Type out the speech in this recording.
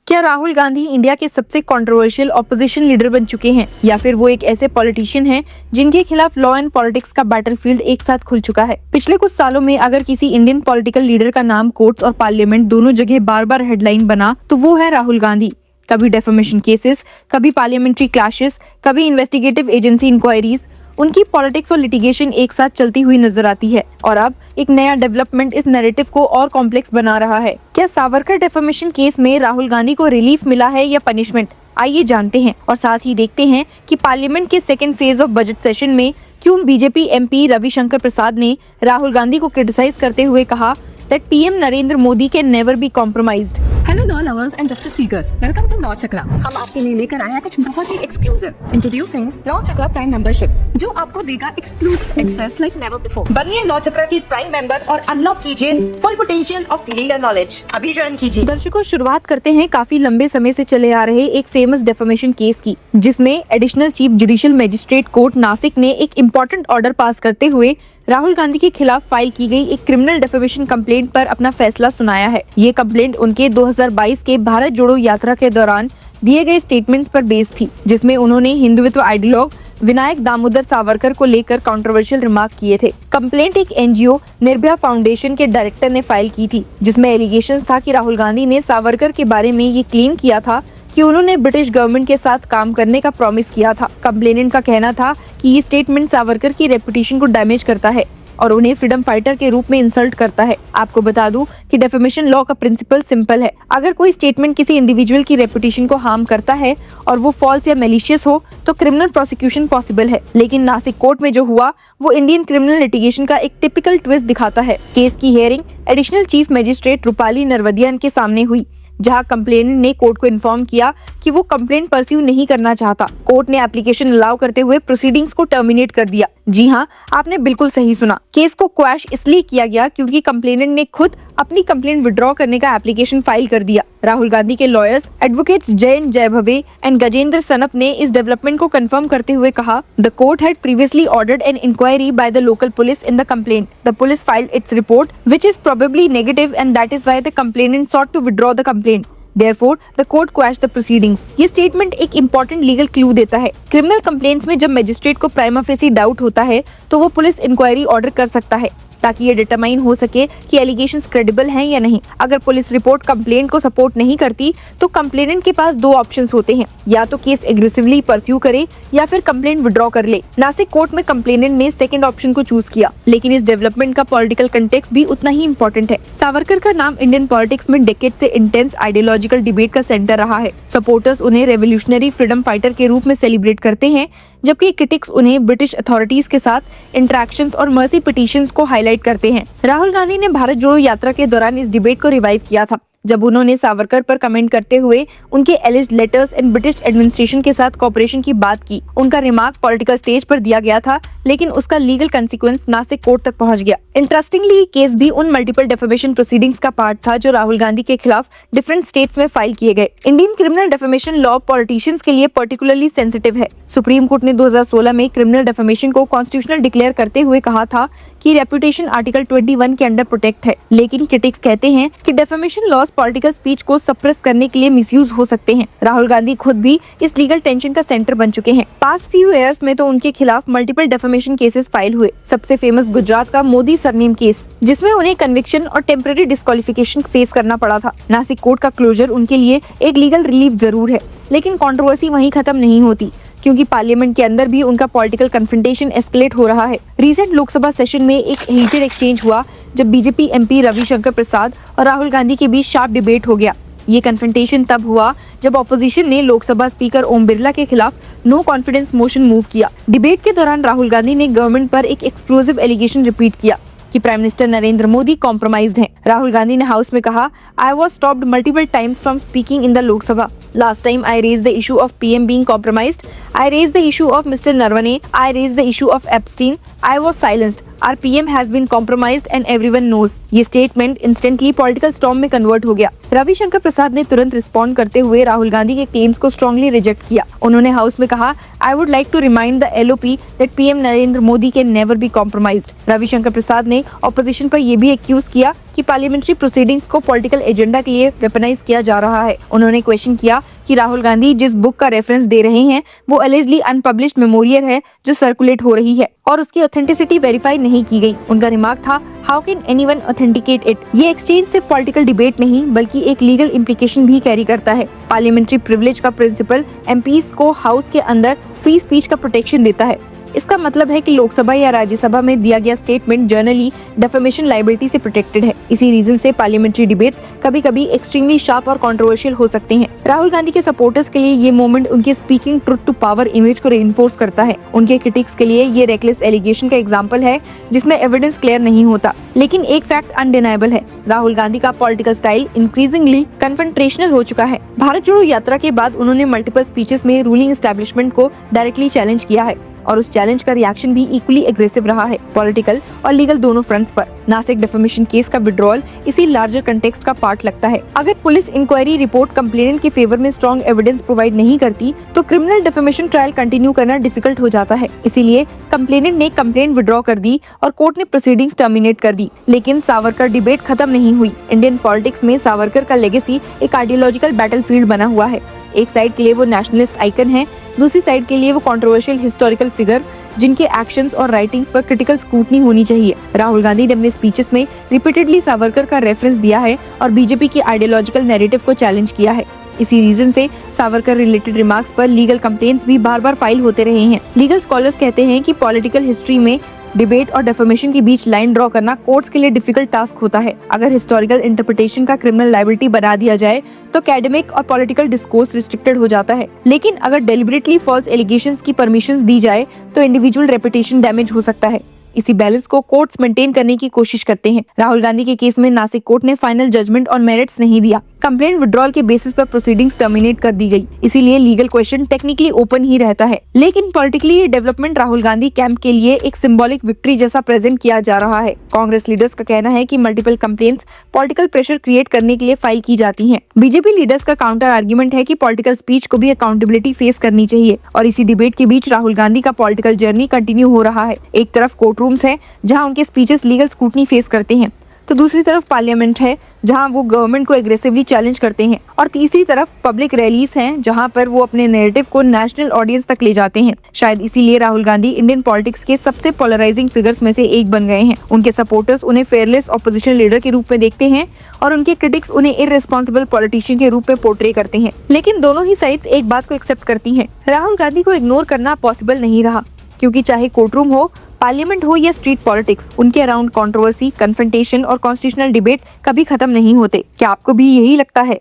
क्या राहुल गांधी इंडिया के सबसे कंट्रोवर्शियल ऑपोजिशन लीडर बन चुके हैं या फिर वो एक ऐसे पॉलिटिशियन हैं जिनके खिलाफ लॉ एंड पॉलिटिक्स का बैटलफील्ड एक साथ खुल चुका है। पिछले कुछ सालों में अगर किसी इंडियन पॉलिटिकल लीडर का नाम कोर्ट्स और पार्लियामेंट दोनों जगह बार बार हेडलाइन बना तो वो है राहुल गांधी। कभी डेफेमेशन केसेस, कभी पार्लियामेंट्री क्लैशेस, कभी इन्वेस्टिगेटिव एजेंसी इंक्वायरीज, उनकी पॉलिटिक्स और लिटिगेशन एक साथ चलती हुई नजर आती है। और अब एक नया डेवलपमेंट इस नैरेटिव को और कॉम्प्लेक्स बना रहा है। क्या सावरकर डेफेमेशन केस में राहुल गांधी को रिलीफ मिला है या पनिशमेंट? आइए जानते हैं और साथ ही देखते हैं कि पार्लियामेंट के second phase of budget session में क्यों बीजेपी एमपी रविशंकर प्रसाद ने राहुल गांधी को क्रिटिसाइज करते हुए कहा that PM Narendra Modi can never be compromised। Hello law lovers and justice seekers, welcome to law Chakra. हम आपके लिए लेकर आए हैं कुछ बहुत ही exclusive. Introducing law Chakra prime membership, जो आपको देगा exclusive access like never before. बनिए लॉ चक्रा की प्राइम मेंबर और अनलॉक कीजिए full potential of legal knowledge. अभी ज्वाइन कीजिए। दर्शकों, शुरुआत करते हैं काफी लंबे समय से चले आ रहे एक फेमस डेफेमेशन केस की, जिसमें additional chief judicial magistrate court Nashik ने एक इम्पोर्टेंट ऑर्डर पास करते हुए राहुल गांधी के खिलाफ फाइल की गई एक क्रिमिनल डेफेमेशन कंप्लेंट पर अपना फैसला सुनाया है। ये कंप्लेंट उनके 2022 के भारत जोड़ो यात्रा के दौरान दिए गए स्टेटमेंट्स पर बेस्ड थी, जिसमें उन्होंने हिंदुत्व आइडियोलॉग विनायक दामोदर सावरकर को लेकर कंट्रोवर्शियल रिमार्क किए थे। कंप्लेंट एक एनजीओ निर्भया फाउंडेशन के डायरेक्टर ने फाइल की थी, जिसमें एलिगेशंस था कि राहुल गांधी ने सावरकर के बारे में ये क्लेम किया था कि उन्होंने ब्रिटिश गवर्नमेंट के साथ काम करने का प्रॉमिस किया था। कंप्लेनेंट का कहना था कि ये स्टेटमेंट सावरकर की रेपुटेशन को डैमेज करता है और उन्हें फ्रीडम फाइटर के रूप में इंसल्ट करता है। आपको बता दूं कि डेफेमेशन लॉ का प्रिंसिपल सिंपल है। अगर कोई स्टेटमेंट किसी इंडिविजुअल की रेपुटेशन को हार्म करता है और वो फॉल्स या मैलिशियस हो तो क्रिमिनल प्रोसिक्यूशन पॉसिबल है। लेकिन नासिक कोर्ट में जो हुआ वो इंडियन क्रिमिनल लिटिगेशन का एक टिपिकल ट्विस्ट दिखाता है। केस की hearing additional chief magistrate Rupali Narvadiyan के सामने हुई, जहां कंप्लेनेंट ने कोर्ट को इन्फॉर्म किया कि वो कंप्लेंट परस्यू नहीं करना चाहता। कोर्ट ने एप्लीकेशन अलाउ करते हुए प्रोसीडिंग्स को टर्मिनेट कर दिया। जी हां, आपने बिल्कुल सही सुना। केस को क्वैश इसलिए किया गया क्योंकि कंप्लेनेंट ने खुद अपनी कंप्लेंट विड्रॉ करने का एप्लीकेशन फाइल कर दिया। राहुल गांधी के lawyers advocates Jayant Jaybhave and Gajendra Sanap ने इस डेवलपमेंट को कंफर्म करते हुए कहा, the court had previously ordered an inquiry by the local police in the complaint. The police filed its report which is probably negative and that is why the complainant sought to withdraw the complaint. Therefore, the court quashed the proceedings। ये statement एक important legal clue देता है। Criminal complaints में जब magistrate को prima facie doubt होता है तो वो पुलिस इंक्वायरी ऑर्डर कर सकता है, ताकि ये डिटरमाइन हो सके कि एलिगेशंस क्रेडिबल हैं या नहीं। अगर पुलिस रिपोर्ट कंप्लेंट को सपोर्ट नहीं करती तो कंप्लेनेंट के पास दो ऑप्शंस होते हैं, या तो केस एग्रेसिवली परस्यू करे या फिर कंप्लेंट विड्रॉ कर ले। नासिक कोर्ट में कंप्लेनेंट ने सेकंड ऑप्शन को चूज किया, लेकिन इस डेवलपमेंट का पॉलिटिकल कंटेक्स्ट भी उतना ही इम्पोर्टेंट है। सावरकर का नाम इंडियन पॉलिटिक्स में डेकेड से इंटेंस आइडियोलॉजिकल डिबेट का सेंटर रहा है। सपोर्टर्स उन्हें रेवोल्यूशनरी फ्रीडम फाइटर के रूप में सेलिब्रेट करते हैं, जबकि क्रिटिक्स उन्हें ब्रिटिश अथॉरिटीज के साथ इंटरेक्शंस और मर्सी पिटीशंस को हाईलाइट करते हैं। राहुल गांधी ने भारत जोड़ो यात्रा के दौरान इस डिबेट को रिवाइव किया था, जब उन्होंने सावरकर पर कमेंट करते हुए उनके एलिज्ड लेटर्स एंड ब्रिटिश एडमिनिस्ट्रेशन के साथ कोऑपरेशन की बात की। उनका रिमार्क पॉलिटिकल स्टेज पर दिया गया था, लेकिन उसका लीगल कंसीक्वेंस नासिक कोर्ट तक पहुंच गया। इंटरेस्टिंगली, केस भी उन मल्टीपल डेफेमेशन प्रोसीडिंग्स का पार्ट था जो राहुल गांधी के खिलाफ डिफरेंट स्टेट्स में फाइल किए गए। Indian criminal defamation law politicians के लिए पर्टिकुलरली सेंसिटिव है। सुप्रीम कोर्ट ने 2016 में क्रिमिनल डेफेमेशन को कॉन्स्टिट्यूशनल डिक्लेयर करते हुए कहा था कि रेपुटेशन आर्टिकल 21 के अंडर प्रोटेक्ट है। लेकिन क्रिटिक्स कहते हैं कि डेफेमेशन लॉज पॉलिटिकल स्पीच को सप्रेस करने के लिए मिसयूज हो सकते हैं। राहुल गांधी खुद भी इस लीगल टेंशन का सेंटर बन चुके हैं। पास्ट फ्यू इयर्स में तो उनके खिलाफ मल्टीपल डेफेमेशन केसेस फाइल हुए। सबसे फेमस गुजरात का मोदी सरनेम केस, जिसमें उन्हें कन्विक्शन और टेम्पररी डिस्क्वालिफिकेशन फेस करना पड़ा था। नासिक कोर्ट का क्लोजर उनके लिए एक लीगल रिलीफ जरूर है, लेकिन कंट्रोवर्सी वहीं खत्म नहीं होती, क्योंकि पार्लियामेंट के अंदर भी उनका पॉलिटिकल कन्फ्रंटेशन एस्केलेट हो रहा है। रीसेंट लोकसभा सेशन में एक हीटेड एक्सचेंज हुआ जब बीजेपी एमपी रविशंकर प्रसाद और राहुल गांधी के बीच शार्प डिबेट हो गया। ये कन्फ्रंटेशन तब हुआ जब ऑपोजिशन ने लोकसभा स्पीकर ओम बिरला के खिलाफ नो कॉन्फिडेंस मोशन मूव किया। डिबेट के दौरान राहुल गांधी ने गवर्नमेंट पर एक एक्सप्लोसिव एलिगेशन रिपीट किया कि prime minister Narendra Modi compromised हैं। राहुल गांधी ने हाउस में कहा, I was stopped multiple times from speaking in the Lok Sabha. Last time I raised the issue of PM being compromised. I raised the issue of Mr. Narwane. I raised the issue of Epstein. I was silenced. Our PM has been compromised and everyone knows. ये statement instantly political storm में convert हो गया। रविशंकर प्रसाद ने तुरंत respond करते हुए राहुल गांधी के claims को स्ट्रांगली रिजेक्ट किया। उन्होंने हाउस में कहा, I would like to remind the LOP that PM Narendra Modi can never be compromised। Ravishankar प्रसाद ने ऑपोजिशन पर यह भी एक्यूज किया कि पार्लियामेंट्री प्रोसीडिंग्स को पॉलिटिकल एजेंडा के लिए वेपनाइज किया जा रहा है। उन्होंने क्वेश्चन किया कि राहुल गांधी जिस बुक का रेफरेंस दे रहे हैं वो अलेजली अनपब्लिश्ड मेमोरियल है जो सर्कुलेट हो रही है और उसकी ऑथेंटिसिटी वेरीफाई नहीं की गई। उनका रिमार्क था, how can anyone authenticate it. ये एक्सचेंज सिर्फ पॉलिटिकल डिबेट नहीं बल्कि एक लीगल इम्प्लीकेशन भी कैरी करता है। पार्लियामेंट्री प्रिविलेज का प्रिंसिपल एमपीज को हाउस के अंदर फ्री स्पीच का प्रोटेक्शन देता है। इसका मतलब है कि लोकसभा या राज्यसभा में दिया गया स्टेटमेंट जर्नली डेफेमेशन लायबिलिटी से प्रोटेक्टेड है। इसी रीजन से पार्लियामेंट्री डिबेट्स कभी-कभी एक्सट्रीमली शार्प और कंट्रोवर्शियल हो सकते हैं। राहुल गांधी के सपोर्टर्स के लिए ये मोमेंट उनके speaking truth to power image को रेइंफोर्स करता है। उनके क्रिटिक्स के लिए ये रेकलेस एलिगेशन का एग्जांपल है जिसमें एविडेंस क्लियर नहीं होता, लेकिन एक फैक्ट अनडिनाइबल है, राहुल गांधी का पॉलिटिकल स्टाइल इंक्रीजिंगली कन्फ्रंटेशनल हो चुका है। भारत जोड़ो यात्रा के बाद उन्होंने मल्टीपल स्पीचेस में रूलिंग एस्टेब्लिशमेंट को डायरेक्टली चैलेंज किया है और उस चैलेंज का रिएक्शन भी इक्वली एग्रेसिव रहा है, पॉलिटिकल और लीगल दोनों फ्रंट्स पर। नासिक डिफेमेशन केस का विड्रॉल इसी लार्जर कंटेक्स्ट का पार्ट लगता है। अगर पुलिस इंक्वायरी रिपोर्ट कंप्लेनेंट के फेवर में स्ट्रॉन्ग एविडेंस प्रोवाइड नहीं करती तो क्रिमिनल डिफेमेशन ट्रायल कंटिन्यू करना डिफिकल्ट हो जाता है। इसीलिए कंप्लेनेंट ने कंप्लेंट विड्रॉ कर दी और कोर्ट ने प्रोसीडिंग्स टर्मिनेट कर दी। लेकिन सावरकर डिबेट खत्म नहीं हुई। इंडियन पॉलिटिक्स में सावरकर का लेगेसी एक आइडियोलॉजिकल बैटलफील्ड बना हुआ है। एक साइड के लिए वो नेशनलिस्ट आइकन है, दूसरी साइड के लिए वो कंट्रोवर्शियल हिस्टोरिकल फिगर जिनके एक्शंस और राइटिंग्स पर क्रिटिकल स्क्रूटनी होनी चाहिए। राहुल गांधी ने अपने स्पीचेस में रिपीटेडली सावरकर का रेफरेंस दिया है और बीजेपी के आइडियोलॉजिकल नैरेटिव को चैलेंज किया है। इसी रीजन से सावरकर रिलेटेड रिमार्क्स पर लीगल कंप्लेंट्स भी बार-बार फाइल होते रहे हैं। लीगल स्कॉलर्स कहते हैं कि पॉलिटिकल हिस्ट्री में डिबेट और डेफेमेशन के बीच लाइन ड्रॉ करना कोर्ट्स के लिए डिफिकल्ट टास्क होता है। अगर हिस्टोरिकल इंटरप्रिटेशन का क्रिमिनल लायबिलिटी बना दिया जाए तो एकेडमिक और पॉलिटिकल डिस्कोर्स रिस्ट्रिक्टेड हो जाता है, लेकिन अगर डेलिबरेटली फॉल्स एलिगेशंस की परमिशंस दी जाए तो इंडिविजुअल रेपुटेशन डैमेज हो सकता है। इसी बैलेंस को कोर्ट्स मेंटेन करने की कोशिश करते हैं। राहुल गांधी के केस में नासिक कोर्ट ने फाइनल जजमेंट ऑन मेरिट्स नहीं दिया। कंप्लेंट विड्रॉल के बेसिस पर प्रोसीडिंग्स टर्मिनेट कर दी गई। इसीलिए लीगल क्वेश्चन टेक्निकली ओपन ही रहता है, लेकिन पॉलिटिकली ये डेवलपमेंट राहुल गांधी कैंप के लिए एक सिंबॉलिक विक्ट्री जैसा प्रेजेंट किया जा रहा है। कांग्रेस लीडर्स का कहना है कि multiple complaints political pressure create करने के लिए फाइल की जाती हैं। बीजेपी लीडर्स का काउंटर आर्ग्यूमेंट है कि पॉलिटिकल स्पीच को भी अकाउंटेबिलिटी फेस करनी चाहिए और इसी डिबेट के बीच राहुल गांधी का पॉलिटिकल जर्नी कंटिन्यू हो रहा है। एक तरफ कोर्ट रूम्स है जहां उनके स्पीचेस लीगल स्क्रूटनी फेस करते हैं, तो दूसरी तरफ पार्लियामेंट है जहां वो गवर्नमेंट को एग्रेसिवली चैलेंज करते हैं और तीसरी तरफ पब्लिक रैलीज हैं जहां पर वो अपने नैरेटिव को नेशनल ऑडियंस तक ले जाते हैं। शायद इसीलिए राहुल गांधी इंडियन पॉलिटिक्स के सबसे पोलराइजिंग फिगर्स में से एक बन गए हैं। उनके सपोर्टर्स उन्हें फेयरलेस ऑपोजिशन लीडर के रूप में देखते हैं और उनके क्रिटिक्स उन्हें इररिस्पॉन्सिबल पॉलिटिशियन के रूप में पोर्ट्रे करते हैं। लेकिन दोनों ही साइड्स एक बात को एक्सेप्ट करती हैं, राहुल गांधी को इग्नोर करना पॉसिबल नहीं रहा, क्योंकि चाहे कोर्ट रूम हो, पार्लियामेंट हो या स्ट्रीट पॉलिटिक्स, उनके अराउंड कंट्रोवर्सी, कन्फ्रंटेशन और कॉन्स्टिट्यूशनल डिबेट कभी खत्म नहीं होते। क्या आपको भी यही लगता है?